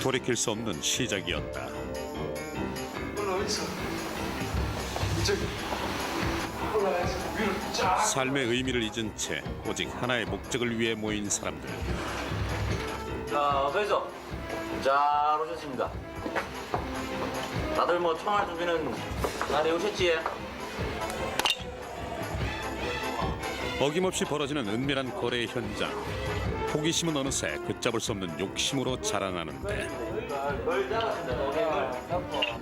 돌이킬 수 없는 시작이었다. 넌 어디서? 저기 올라가서 위로 쫙. 삶의 의미를 잊은 채 오직 하나의 목적을 위해 모인 사람들. 자, 어서오세요. 잘 오셨습니다. 다들 뭐 청할 준비는 다 해오셨지? 어김없이 벌어지는 은밀한 거래 현장. 호기심은 어느새 걷잡을 수 없는 욕심으로 자라나는데 걸 잡았습니다.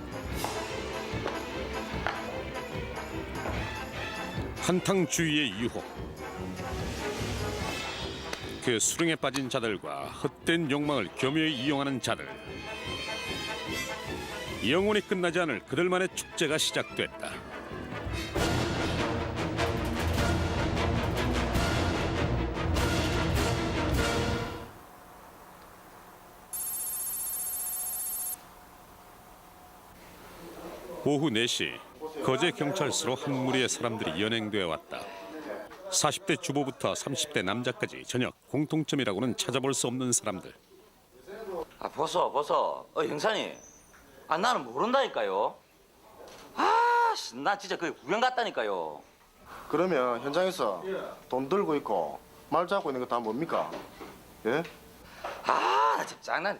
한탕 주의의 유혹. 그 수렁에 빠진 자들과 헛된 욕망을 교묘히 이용하는 자들. 영원히 끝나지 않을 그들만의 축제가 시작됐다. 오후 4시 거제 경찰서로 한 무리의 사람들이 연행되어 왔다. 40대 주부부터 30대 남자까지 전혀 공통점이라고는 찾아볼 수 없는 사람들. 아, 벗어. 형사님. 아, 나는 모른다니까요. 나 진짜 그 구경 갔다니까요. 그러면 현장에서 돈 들고 있고 말 잡고 있는 거 다 뭡니까? 예? 나 진짜 장난.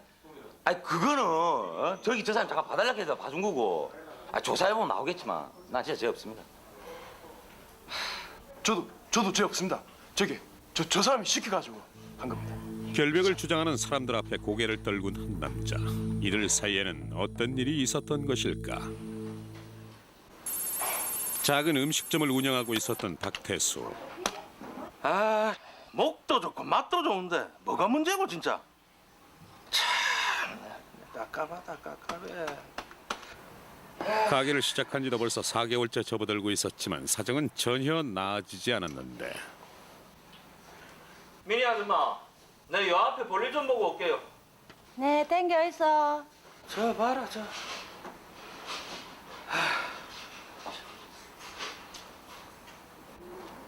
아니, 그거는 저기 저 사람 잠깐 봐달라고 해서 봐준 거고. 조사해보면 나오겠지만 난 진짜 죄 없습니다. 저도 죄 없습니다. 저기 저 사람이 시켜가지고 한 겁니다. 결백을 주장하는 사람들 앞에 고개를 떨군 한 남자. 이들 사이에는 어떤 일이 있었던 것일까? 작은 음식점을 운영하고 있었던 박태수. 목도 좋고 맛도 좋은데 뭐가 문제고 진짜. 참 깝깝해. 가게를 시작한 지도 벌써 4개월째 접어들고 있었지만 사정은 전혀 나아지지 않았는데 미니 아줌마, 내 요 앞에 볼일 좀 보고 올게요. 네, 땡겨 있어. 저 봐라 저.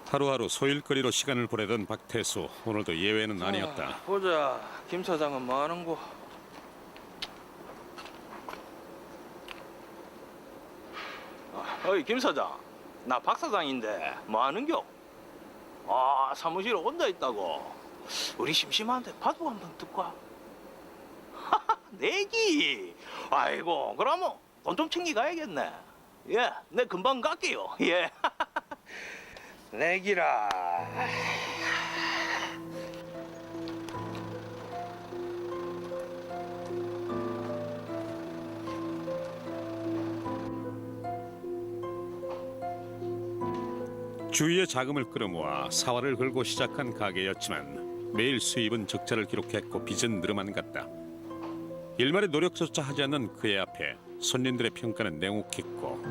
하루하루 소일거리로 시간을 보내던 박태수. 오늘도 예외는 아니었다. 보자. 김 사장은 뭐 하는 거? 어이 김 사장, 나 박 사장인데 뭐 하는겨? 사무실에 혼자 있다고. 우리 심심한데 파도 한번 듣고 와. 내기. 아이고 그러면 돈 좀 챙기 가야겠네. 예, 내 금방 갈게요. 예. 내기라. 주위의 자금을 끌어모아 사활을 걸고 시작한 가게였지만 매일 수입은 적자를 기록했고 빚은 늘어만 갔다. 일말의 노력조차 하지 않는 그의 앞에 손님들의 평가는 냉혹했고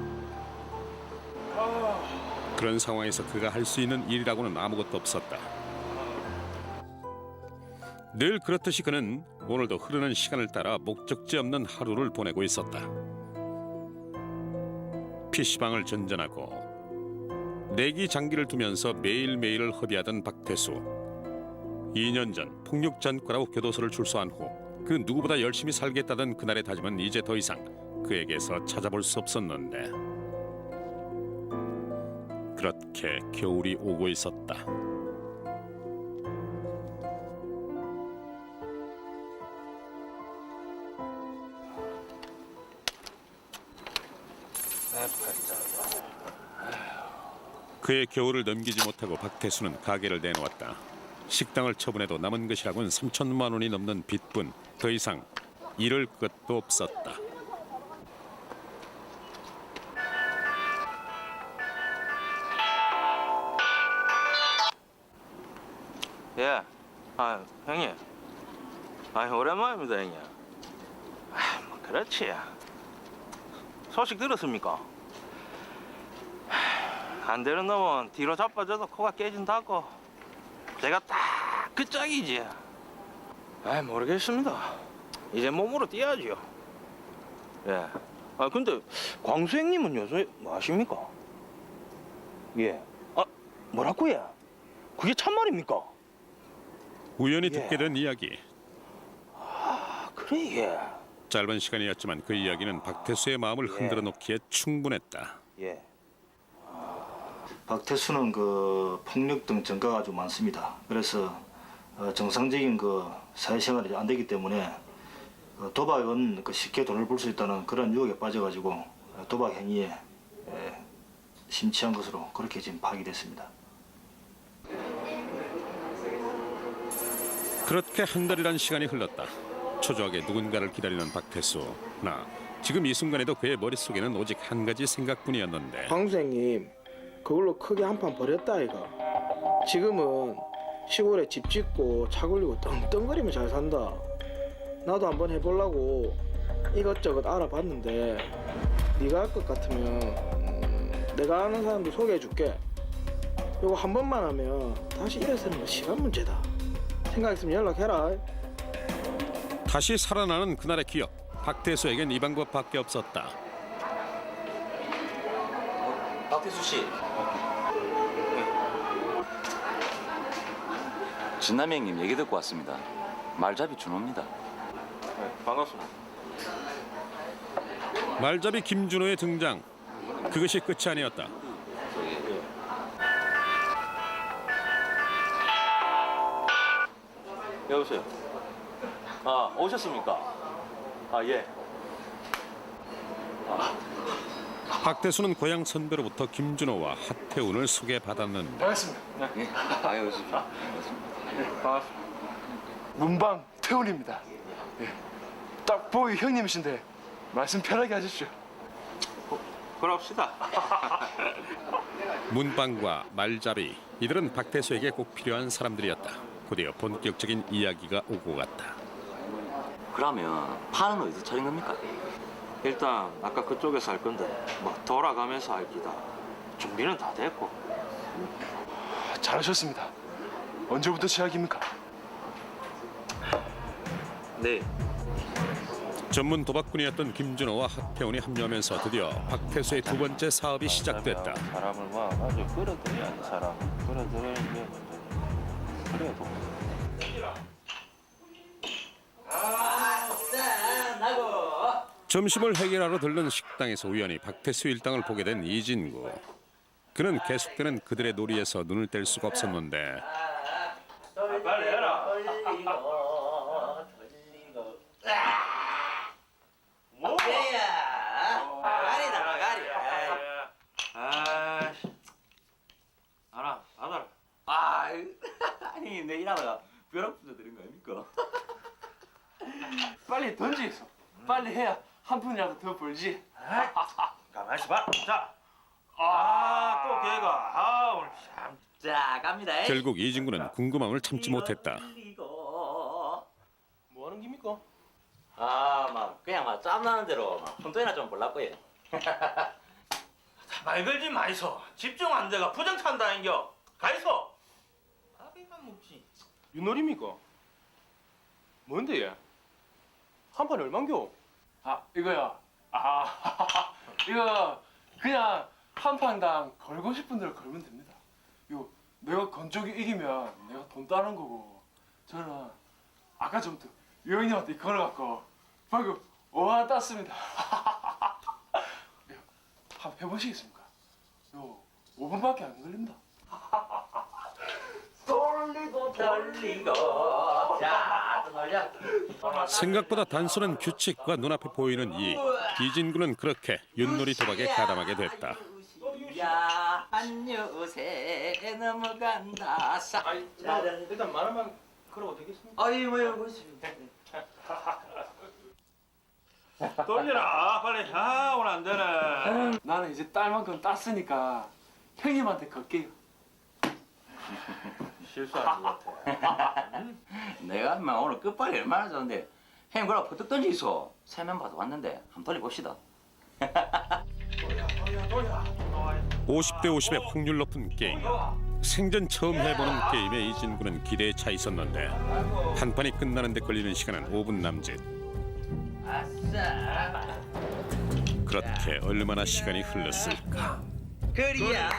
그런 상황에서 그가 할 수 있는 일이라고는 아무것도 없었다. 늘 그렇듯이 그는 오늘도 흐르는 시간을 따라 목적지 없는 하루를 보내고 있었다. PC방을 전전하고 내기 장기를 두면서 매일매일을 허비하던 박태수. 2년 전 폭력 전과라고 교도소를 출소한 후 그 누구보다 열심히 살겠다던 그날의 다짐은 이제 더 이상 그에게서 찾아볼 수 없었는데 그렇게 겨울이 오고 있었다. 그의 겨울을 넘기지 못하고 박태수는 가게를 내놓았다. 식당을 처분해도 남은 것이라고는 3천만 원이 넘는 빚뿐. 더 이상 잃을 것도 없었다. 예. 형님. 오랜만입니다, 형님. 뭐 그렇지. 소식 들었습니까? 안 되는 놈은 뒤로 자빠져도 코가 깨진다고. 제가 딱 그 짝이지. 모르겠습니다. 이제 몸으로 뛰어야죠. 예. 근데 광수 형님은 요새 뭐 하십니까? 예. 뭐라고요? 그게 참말입니까? 우연히 듣게 된 이야기. 그래, 예. 짧은 시간이었지만 그 이야기는 박태수의 마음을 흔들어 놓기에 충분했다. 예. 박태수는 그 폭력 등 전과가 아주 많습니다. 그래서 정상적인 그 사회생활이 안 되기 때문에 도박은 그 쉽게 돈을 벌 수 있다는 그런 유혹에 빠져가지고 도박 행위에 심취한 것으로 그렇게 지금 파악이 됐습니다. 그렇게 한 달이란 시간이 흘렀다. 초조하게 누군가를 기다리는 박태수. 나 지금 이 순간에도 그의 머릿속에는 오직 한 가지 생각뿐이었는데 광수님 그걸로 크게 한 판 벌였다 아이가. 지금은 시골에 집 짓고 차 굴리고 떵떵거리면 잘 산다. 나도 한번 해보려고 이것저것 알아봤는데 네가 할 것 같으면 내가 아는 사람도 소개해줄게. 이거 한 번만 하면 다시 일어서는 건 시간 문제다. 생각 있으면 연락해라. 다시 살아나는 그날의 기억. 박태수에겐 이 방법밖에 없었다. 박태수 씨. 진남이 형님 얘기 듣고 왔습니다. 말잡이 준호입니다. 반갑습니다. 말잡이 김준호의 등장. 그것이 끝이 아니었다. 여보세요. 아, 오셨습니까? 아, 예. 박태수는 고향 선배로부터 김준호와 하태훈을 소개받았는데 반갑습니다. 예. 아유, 오십시오. 반갑습니다. 문방 태훈입니다. 예. 딱 보이 형님이신데 말씀 편하게 하십시오. 그럽시다. 문방과 말잡이 이들은 박태수에게 꼭 필요한 사람들이었다. 곧이어 본격적인 이야기가 오고 갔다. 그러면 판은 어디서 차린 겁니까? 일단 아까 그쪽에서 할 건데 뭐 돌아가면서 할 기다. 준비는 다 됐고. 잘하셨습니다. 언제부터 시작입니까? 네. 전문 도박꾼이었던 김준호와 하태훈이 합류하면서 드디어 박태수의 두 번째 사업이 시작됐다. 사람을 모아가지고 끌어들여야 돼. 사람을 끌어들이는 게 문제지. 그래도. 점심을 해결하러 들른 식당에서 우연히 박태수 일당을 보게 된 이진구. 그는 계속되는 그들의 놀이에서 눈을 뗄 수가 없었는데 빨리 해라. 뭐? 가리다 가리. 아이씨. 알아, 받아라. 아니 내 일하다가 벼락부터 들은 거 아닙니까? 빨리 던지겠어. 빨리 해야 한 푼이라도 더 벌지. 가만히 있어 봐. 자. 또 걔가. 오늘 참. 자 갑니다. 결국 이진구는 궁금함을 참지 못했다. 뭐 하는 겁니까? 막 그냥 막 짬나는 대로 막 손톱이나 좀 볼라고 해. 말 걸지 마이소. 집중 안 돼가 부정 찬다인겨. 가이소. 밥이만 먹지. 윷놀이입니까? 뭔데 얘? 한 판에 얼만겨? 이거야. 이거 그냥 한 판당 걸고 싶은 대로 걸면 됩니다. 이거 내가 건 쪽이 이기면 내가 돈 따는 거고 저는 아까 전부터 여인님한테 걸어갖고 방금 5만 원 땄습니다. 이거 한번 해보시겠습니까? 이거 5분밖에 안 걸린다. 돌리고 자또 놀려. 생각보다 단순한 규칙과 눈앞에 보이는 이익. 이진구는 그렇게 윷놀이 도박에 가담하게 됐다. 야 한여세 넘어간다. 일단 말하면 걸어도 되겠습니까? 아이 뭐야 그렇습니다. 돌리라. 빨리. 오늘 안 되네. 나는 이제 딸만큼 땄으니까 형님한테 걸게요. 실수하는 것 같아. 내가 인마 오늘 끝발이 얼마나 좋은데 형님 그럼 버뜩 던지소. 세면 봐도 왔는데 한번 돌려봅시다. 50대 50의 확률 높은 게임. 생전 처음 해보는 게임에 이진구는 기대에 차 있었는데 한 판이 끝나는데 걸리는 시간은 5분 남짓. 그렇게 얼마나 시간이 흘렀을까. 그리야.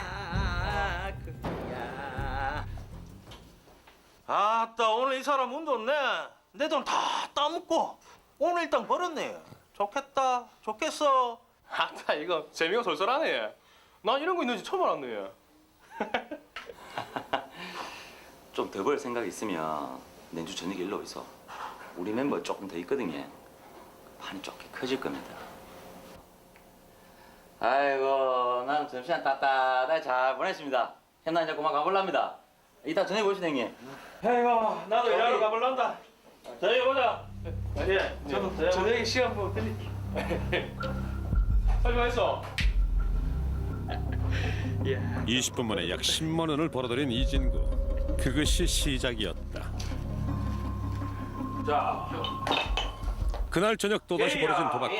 아따 오늘 이 사람 운 좋네. 내 돈 다 따먹고 오늘 일단 벌었네. 좋겠다. 좋겠어. 아따 이거 재미가 솔솔하네. 난 이런 거 있는지 처음 알았네. 좀 더 벌 생각 있으면 내주 저녁에 일로 있어. 우리 멤버 조금 더 있거든요. 판이 조금 커질 겁니다. 아이고, 나는 점심시간 따뜻하게 잘 보냈습니다. 현나 이제 그만 가볼랍니다. 이따 저녁에 보시죠, 형님. 아이고 나도 일하러 가볼란다. 저녁에 보자. 예. 저도 저녁에 시간 보고 드릴게. 수고했어. 20분 만에 약 10만 원을 벌어들인 이진구. 그것이 시작이었다. 자. 그날 저녁 또다시 벌어진 도박.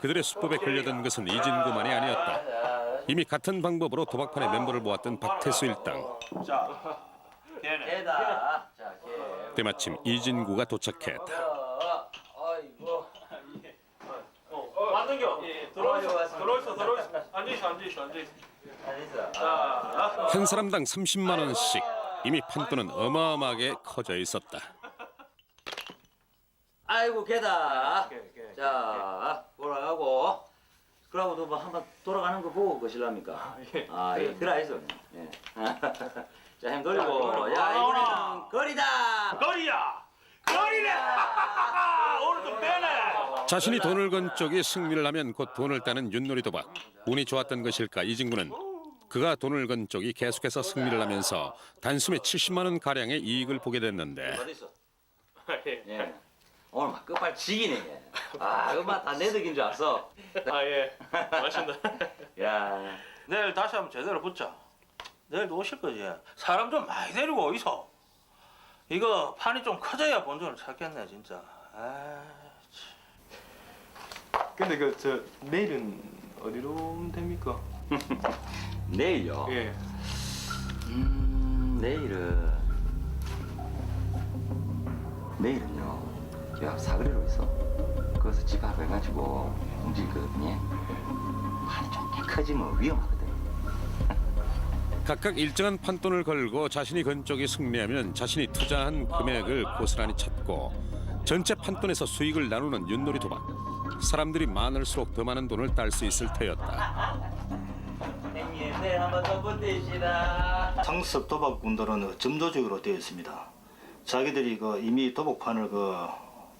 그들의 수법에 걸려든 것은 이진구만이 아니었다. 이미 같은 방법으로 도박판에 멤버를 모았던 박태수 일당. 자. 개다. 자, 개. 때마침 이진구가 도착했다. 아이고. 맞는겨. 들어오셔. 들어있어. 앉아있어. 알겠어. 자. 한 사람당 30만 원씩. 이미 판돈은 어마어마하게 커져 있었다. 아이고, 개다. 개. 자, 돌아가고. 그러고도 뭐 한번 돌아가는 거 보고 거실랍니까? 예. 아, 예, 그래 있어. 예. 자, 힘 돌리고. 야, 이번에는 거리다. 거리네. 오늘 좀 빼네. 자신이 돈을 건 쪽이 승리를 하면 곧 돈을 따는 윷놀이 도박. 운이 좋았던 것일까 이진구는 그가 돈을 건 쪽이 계속해서 승리를 하면서 단숨에 70만 원 가량의 이익을 보게 됐는데 어디 있어? 예. 오늘 막 끝발 지기네. 아, 이거 막 다 내 덕인 줄 알았어. 아 예. 맞습니다. 야. 내일 다시 한번 제대로 붙자. 내일도 오실 거지. 사람 좀 많이 데리고 오이소. 이거 판이 좀 커져야 본전을 찾겠네 진짜. 아. 근데 저 내일은 어디로 오면 됩니까? 내일요? 예. 내일은요. 저 사거리로 있어. 거기서 집 앞에 가지고 움직일 거거든요. 판이 좀 커지면 위험하거든. 각각 일정한 판돈을 걸고 자신이 건 쪽이 승리하면 자신이 투자한 금액을 고스란히 찾고 전체 판돈에서 수익을 나누는 윷놀이 도박. 사람들이 많을수록 더 많은 돈을 딸 수 있을 터였다. 형님, 내일 한번 더 붙으시다. 상습 도박꾼들은 점도적으로 되어 있습니다. 자기들이 이미 도박판을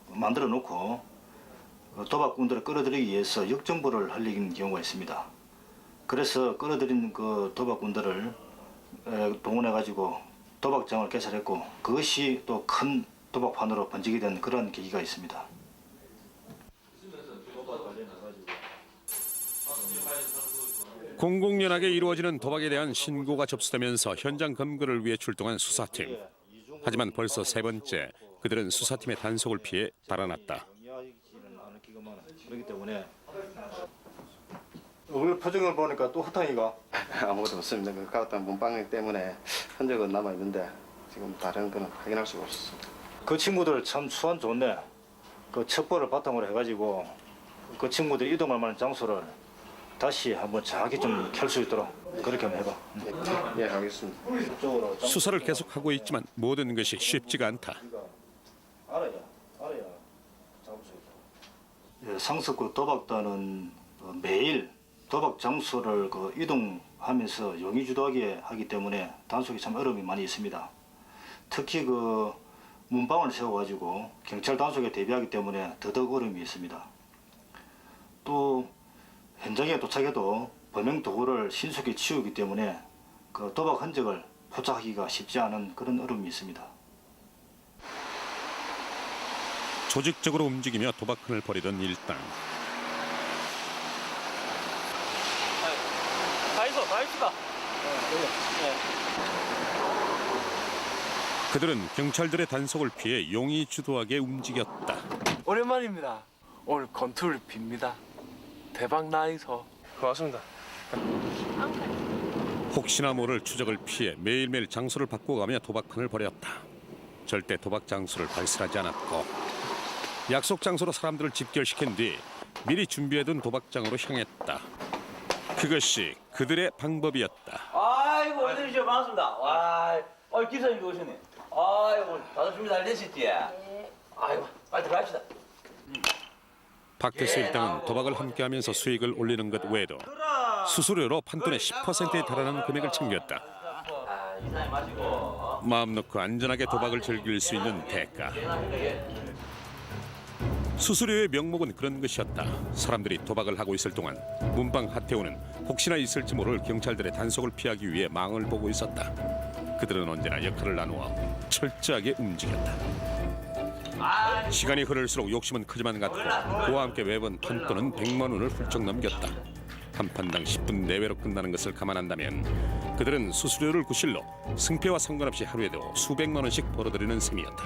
만들어 놓고 도박꾼들을 끌어들이기 위해서 역정보를 흘리는 경우가 있습니다. 그래서 끌어들인 도박꾼들을 동원해 가지고 도박장을 개설했고 그것이 또 큰 도박판으로 번지게 된 그런 계기가 있습니다. 공공연하게 이루어지는 도박에 대한 신고가 접수되면서 현장 검거를 위해 출동한 수사팀. 하지만 벌써 세 번째 그들은 수사팀의 단속을 피해 달아났다. 그렇기 때문에 오늘 표정을 보니까 또 허탕이가 아무것도 없습니다. 그 갔던 문방울 때문에 흔적은 남아 있는데 지금 다른 거는 확인할 수가 없었습니다. 그 친구들 참 수완 좋네. 그 첩보를 바탕으로 해가지고 그 친구들 이동할 만한 장소를 다시 한번 정확히 좀 켤 수 있도록 그렇게 한번 해봐. 예, 알겠습니다. 수사를 계속하고 있지만 모든 것이 쉽지가 않다. 알아야 잡을 수 있다. 예, 상습 도박단은 매일 도박 장소를 이동하면서 용의주도하게 하기 때문에 단속이 참 어려움이 많이 있습니다. 특히 문방을 세워가지고 경찰 단속에 대비하기 때문에 더더욱 어려움이 있습니다. 또 현장에 도착해도 범행 도구를 신속히 치우기 때문에 도박 흔적을 포착하기가 쉽지 않은 그런 어려움이 있습니다. 조직적으로 움직이며 도박꾼을 벌이던 일당. 다 있다. 그들은 경찰들의 단속을 피해 용의주도하게 움직였다. 오랜만입니다. 오늘 건투를 빕니다. 대박 나이소. 고맙습니다. 혹시나 모를 추적을 피해 매일매일 장소를 바꿔가며 도박판을 벌였다. 절대 도박 장소를 발설하지 않았고 약속 장소로 사람들을 집결시킨 뒤 미리 준비해둔 도박장으로 향했다. 그것이 그들의 방법이었다. 아이고, 어서 오십시오. 반갑습니다. 와, 기사님도 오셨네. 아이고, 다들 준비 잘 되셨지? 아이고, 빨리 들어갑시다. 박태수 일당은 도박을 함께하면서 수익을 올리는 것 외에도 수수료로 판돈의 10%에 달하는 금액을 챙겼다. 이사님 마시고. 마음 놓고 안전하게 도박을 즐길 수 있는 대가. 수수료의 명목은 그런 것이었다. 사람들이 도박을 하고 있을 동안 문방 하태우는 혹시나 있을지 모를 경찰들의 단속을 피하기 위해 망을 보고 있었다. 그들은 언제나 역할을 나누어 철저하게 움직였다. 시간이 흐를수록 욕심은 크지만 같고 그와 함께 매번 판돈은 100만 원을 훌쩍 넘겼다. 한 판당 10분 내외로 끝나는 것을 감안한다면 그들은 수수료를 구실로 승패와 상관없이 하루에도 수백만 원씩 벌어들이는 셈이었다.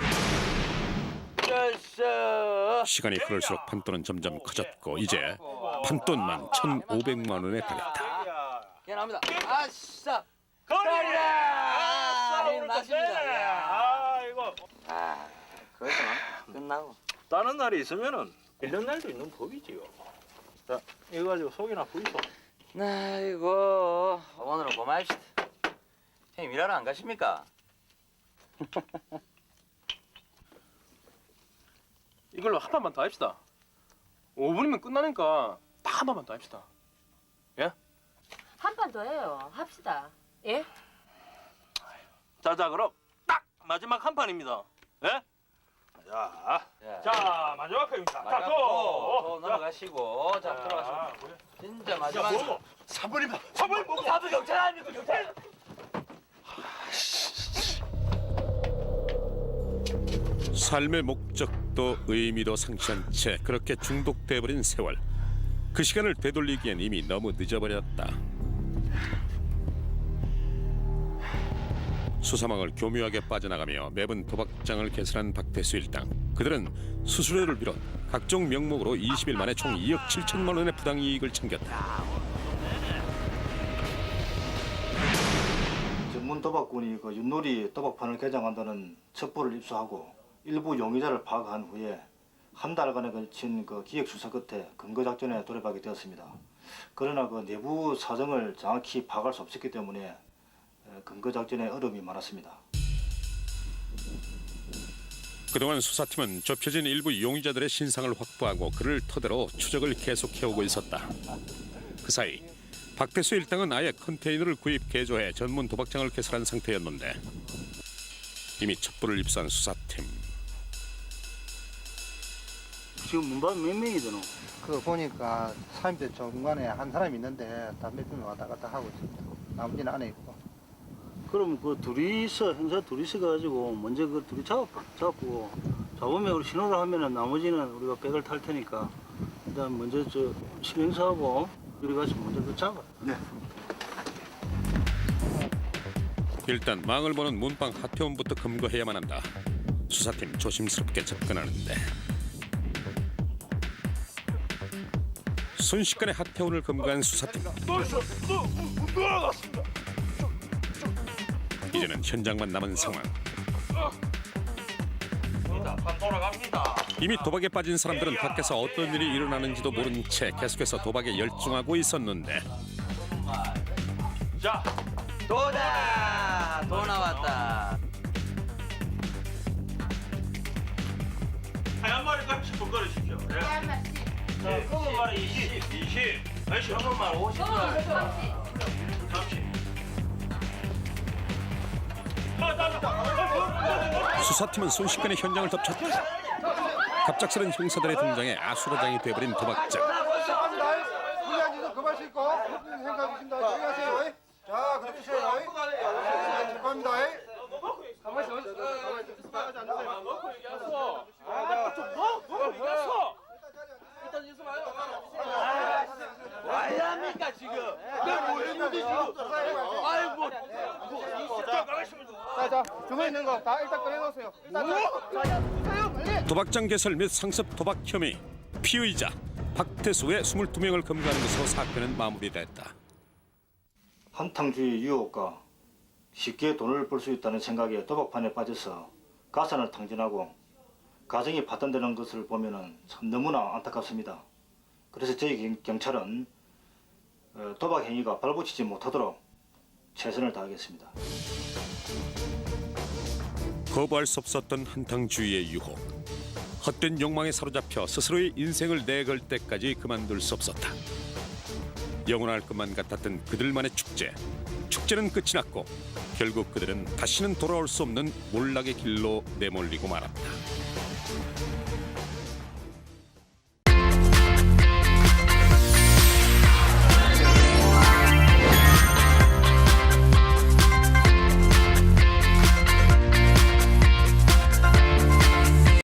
시간이 흐를수록 판돈은 점점 커졌고 이제 판돈만 1,500만 원에 달했다. 미안합니다. 아싸. 거리라. 맞습니다. 아이고. 그렇구나. 끝나고. 다른 날이 있으면은 이런 날도 있는 법이지요. 자, 이거 가지고 속이나 부이소. 아이고 오늘은 고마입시다. 형님 일하러 안 가십니까? 이걸로 한 판만 더 합시다. 5분이면 끝나니까 딱 한 판만 더 합시다. 예? 한 판 더 해요. 합시다. 예? 자, 그럼 딱 마지막 한 판입니다. 예? 자, 마지막 판입니다. 자, 또 넘어가시고 자 들어가시고. 진짜 마지막. 3번입니다. 4분 경찰 아닙니까 경찰? 삶의 목적도 의미도 상실한 채 그렇게 중독돼버린 세월. 그 시간을 되돌리기엔 이미 너무 늦어버렸다. 수사망을 교묘하게 빠져나가며 매번 도박장을 개설한 박태수 일당. 그들은 수수료를 비롯 각종 명목으로 20일 만에 총 2억 7천만 원의 부당이익을 챙겼다. 전문 도박꾼이 그 윷놀이 도박판을 개장한다는 첩보를 입수하고 일부 용의자를 파악한 후에 한 달간에 걸친 그 기획 수사 끝에 근거 작전에 돌입하게 되었습니다. 그러나 그 내부 사정을 정확히 파악할 수 없었기 때문에 근거 작전에 어려움이 많았습니다. 그동안 수사팀은 좁혀진 일부 용의자들의 신상을 확보하고 그를 토대로 추적을 계속해오고 있었다. 그 사이 박태수 일당은 아예 컨테이너를 구입 개조해 전문 도박장을 개설한 상태였는데 이미 첩보를 입수한 수사팀. 지금 문반 몇 명이 되노? 그 보니까 사람들 중간에 한 사람이 있는데 담배 피면 왔다 갔다 하고 있습니다. 나머지는 안에 있고. 그럼 그 둘이서 행사 둘이서 가지고 먼저 그 둘이 잡고 잡으면 우리 신호를 하면은 나머지는 우리가 백을 탈 테니까 일단 먼저 저 실행사하고 우리 가서 먼저 그 잡아. 네. 일단 망을 보는 문방 하태원부터 검거해야만 한다. 수사팀 조심스럽게 접근하는데 순식간에 하태원을 검거한 수사팀. 이제는 현장만 남은 상황. 이미 도박에 빠진 사람들은 밖에서 어떤 일이 일어나는지도 모른 채 계속해서 도박에 열중하고 있었는데 자, 도다 도 나왔다. 한 마리 같이 분거리십시오. 자, 검은 말이 20. 아이씨, 검은 말 50. 30. 수사팀은 순식간에 현장을 덮쳤다. 갑작스런 형사들의 등장에 아수라장이 돼버린 도박장. 훈련지도 그만 싣고 생각 주신다. 조용히 하세요. 자, 그렇게 하세요. 죄송합니다. 가만히 있어. 가만히 앉으세요. 와야 합니까 지금? 내가 뭐 했는데 지금? 아이고. 자, 주머니 있는 거 다 일단 꺼내놓으세요. 일단 주세요, 빨리. 도박장 개설 및 상습 도박 혐의 피의자 박태수의 22명을 검거하는 것으로 사건은 마무리됐다. 한탕주의 유혹과 쉽게 돈을 벌 수 있다는 생각에 도박판에 빠져서 가산을 탕진하고 가정이 파탄되는 것을 보면은 참 너무나 안타깝습니다. 그래서 저희 경찰은 도박 행위가 발붙이지 못하도록 최선을 다하겠습니다. 거부할 수 없었던 한탕주의의 유혹. 헛된 욕망에 사로잡혀 스스로의 인생을 내걸 때까지 그만둘 수 없었다. 영원할 것만 같았던 그들만의 축제는 끝이 났고 결국 그들은 다시는 돌아올 수 없는 몰락의 길로 내몰리고 말았다.